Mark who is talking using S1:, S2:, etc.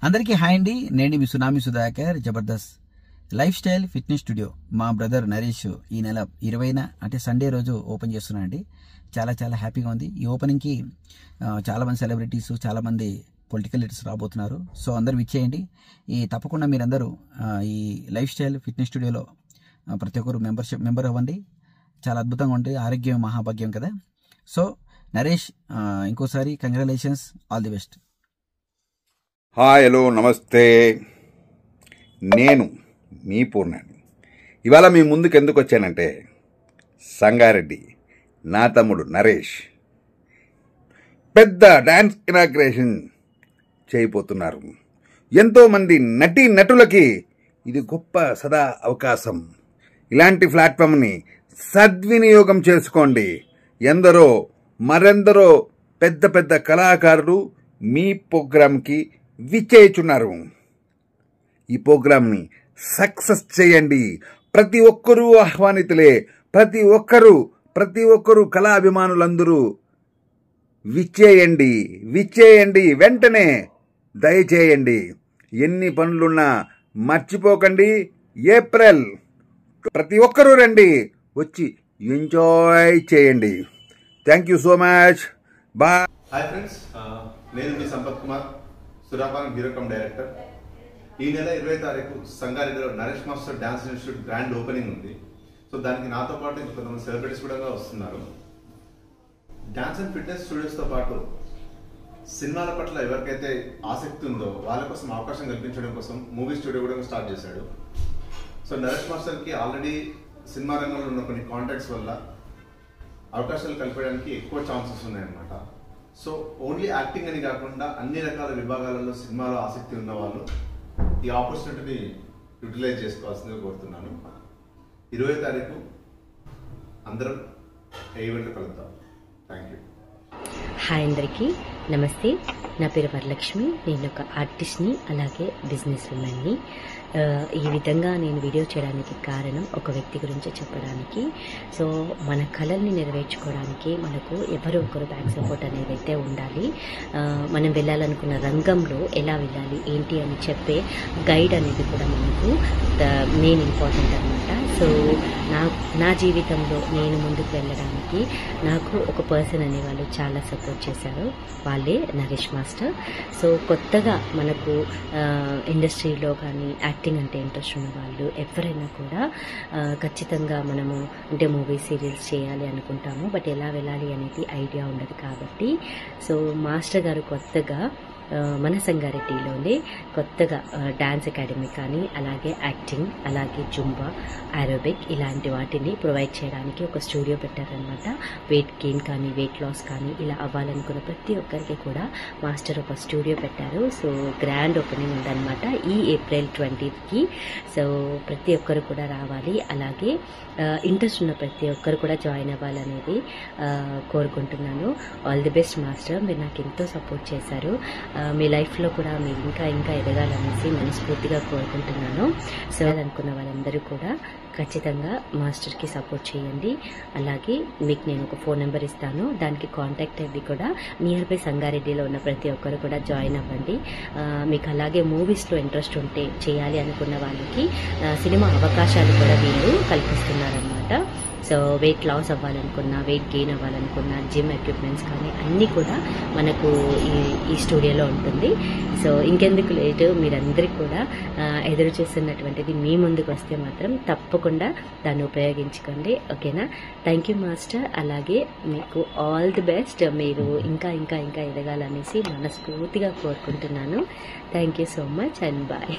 S1: అందరికీ హాయ్ అండి. నేను మీ tsunami Sudhakar. Jabardasth life style fitness studio మా బ్రదర్ నరేష్ ఈ నెల 20న అంటే సండే రోజు ఓపెన్ చేస్తున్నాను అండి. చాలా చాలా హ్యాపీగా ఉంది. ఈ ఓపెనింగ్కి చాలామంది సెలబ్రిటీస్, చాలామంది పొలిటికల్ లీడర్స్ రాబోతున్నారు. సో అందరూ విచ్చేయండి. తప్పకుండా మీరందరూ ఈ లైఫ్ స్టైల్ ఫిట్నెస్ స్టూడియోలో ప్రతి ఒక్కరు మెంబర్ అవ్వండి. చాలా అద్భుతంగా ఉంటుంది. ఆరోగ్యం మహాభాగ్యం కదా. సో నరేష్, ఇంకోసారి congratulations, all the best.
S2: Hi, hello, నమస్తే. నేను మీ పూర్ణాని. ఇవాళ మీ ముందుకు ఎందుకు వచ్చానంటే, సంగారెడ్డి నా తమ్ముడు నరేష్ పెద్ద డ్యాన్స్ ఇనాగ్రేషన్ చేయబోతున్నారు. ఎంతోమంది నటులకి ఇది గొప్ప సదా అవకాశం. ఇలాంటి ప్లాట్ఫామ్ని సద్వినియోగం చేసుకోండి. మరెందరో పెద్ద పెద్ద కళాకారులు మీ ప్రోగ్రాంకి విచ్చేయుచున్నారు. ఈ ప్రోగ్రాంని సక్సెస్ చేయండి. ప్రతి ఒక్కరూ ఆహ్వానితులే. ప్రతి ఒక్కరూ కళాభిమానులందరూ విచ్చేయండి. వెంటనే దయచేయండి. ఎన్ని పనులున్నా మర్చిపోకండి. ఏప్రిల్ ప్రతి ఒక్కరూ రండి, వచ్చి ఎంజాయ్ చేయండి. Thank you so much. Bye.
S3: Hi friends, నేను మీ సంపత్ కుమార్, సురాపాన్ హీరోకమ్ డైరెక్టర్. ఈ నెల 20వ తారీఖు సంగారెడ్డిలో Naresh master dance institute grand opening ఉంది. సో దానికి నాతో పాటు ఇంకా కొంతమంది సెలబ్రిటీస్ కూడా వస్తున్నారు. డాన్స్ అండ్ ఫిట్నెస్ స్టూడియోస్తో పాటు సినిమాల పట్ల ఎవరికైతే ఆసక్తి ఉందో వాళ్ళ కోసం అవకాశం కల్పించడం కోసం మూవీ స్టూడియో కూడా స్టార్ట్ చేశాడు. సో నరేష్ మాస్టర్కి ఆల్రెడీ సినిమా రంగంలో ఉన్న కొన్ని కాంటాక్ట్స్ వల్ల అవకాశాలు కల్పించడానికి ఎక్కువ ఛాన్సెస్ ఉన్నాయన్నమాట. సో ఓన్లీ యాక్టింగ్ అని కాకుండా అన్ని రకాల విభాగాలలో సినిమాలో ఆసక్తి ఉన్న వాళ్ళు ఈ ఆపర్చునిటీని యూటిలైజ్ చేసుకోవాల్సిందిగా కోరుతున్నాను. 20వ తారీఖు అందరం ఈవెంట్లో కలుద్దాం. Thank you.
S4: హాయ్ అందరికీ నమస్తే. నా పేరు వరలక్ష్మి. నేను ఒక ఆర్టిస్ట్ని, అలాగే బిజినెస్ ఉమెన్ని. ఈ విధంగా నేను వీడియో చేయడానికి కారణం ఒక వ్యక్తి గురించి చెప్పడానికి. సో మన కళల్ని నెరవేర్చుకోవడానికి మనకు ఎవరో ఒకరు బ్యాక్ సపోర్ట్ అనేది అయితే ఉండాలి. మనం వెళ్ళాలనుకున్న రంగంలో ఎలా వెళ్ళాలి ఏంటి అని చెప్పే గైడ్ అనేది కూడా మనకు మెయిన్ ఇంపార్టెంట్ అనమాట. సో నా జీవితంలో నేను ముందుకు వెళ్ళడానికి నాకు ఒక పర్సన్ అనేవాళ్ళు చాలా సపోర్ట్ చేశారు. వాళ్ళే నరేష్ మాస్టర్. సో కొత్తగా మనకు ఇండస్ట్రీలో కానీ యాక్టింగ్ అంటే ఇంట్రెస్ట్ ఉన్న వాళ్ళు ఎవరైనా కూడా ఖచ్చితంగా మనము అంటే మూవీ సీరియల్స్ చేయాలి అనుకుంటాము, బట్ ఎలా వెళ్ళాలి అనేది ఐడియా ఉండదు. కాబట్టి సో మాస్టర్ గారు కొత్తగా మన సంగారెడ్డిలోనే కొత్తగా డాన్స్ అకాడమీ కానీ, అలాగే యాక్టింగ్, అలాగే జుంబా, ఆరోబిక్ ఇలాంటి వాటిని ప్రొవైడ్ చేయడానికి ఒక స్టూడియో పెట్టారనమాట. వెయిట్ గెయిన్ కానీ, వెయిట్ లాస్ కానీ ఇలా అవ్వాలనుకున్న ప్రతి ఒక్కరికి కూడా మాస్టర్ ఒక స్టూడియో పెట్టారు. సో గ్రాండ్ ఓపెనింగ్ ఉందన్నమాట ఈ ఏప్రిల్ 20కి. సో ప్రతి ఒక్కరు కూడా రావాలి. అలాగే ఇంట్రెస్ట్ ఉన్న ప్రతి ఒక్కరు కూడా జాయిన్ అవ్వాలనేది కోరుకుంటున్నాను. All the best master. మీరు నాకు ఎంతో సపోర్ట్ చేశారు. మీ లైఫ్లో కూడా మీరు ఇంకా ఎదగాలనేసి మనస్ఫూర్తిగా కోరుకుంటున్నాను. సో అనుకున్న వాళ్ళందరూ కూడా ఖచ్చితంగా మాస్టర్కి సపోర్ట్ చేయండి. అలాగే మీకు నేను ఒక ఫోన్ నెంబర్ ఇస్తాను, దానికి కాంటాక్ట్ అయ్యి కూడా నియర్ బై సంగారెడ్డిలో ఉన్న ప్రతి ఒక్కరు కూడా జాయిన్ అవ్వండి. మీకు అలాగే మూవీస్లో ఇంట్రెస్ట్ ఉంటే చేయాలి అనుకున్న వాళ్ళకి సినిమా అవకాశాలు కూడా వీళ్ళు కల్పిస్తున్నారనమాట. సో వెయిట్ లాస్ అవ్వాలనుకున్నా, వెయిట్ గెయిన్ అవ్వాలనుకున్నా, జిమ్ ఎక్విప్మెంట్స్ కానీ అన్నీ కూడా మనకు ఈ స్టూడియోలో ఉంటుంది. సో ఇంకెందుకు లేటు, మీరందరూ కూడా ఎదురు చూస్తున్నటువంటిది మీ ముందుకు వస్తే మాత్రం తప్పకుండా దాన్ని ఉపయోగించుకోండి. ఓకేనా? Thank you master. అలాగే మీకు ఆల్ ది బెస్ట్. మీరు ఇంకా ఎదగాలనేసి మనస్ఫూర్తిగా కోరుకుంటున్నాను. Thank you so much and bye.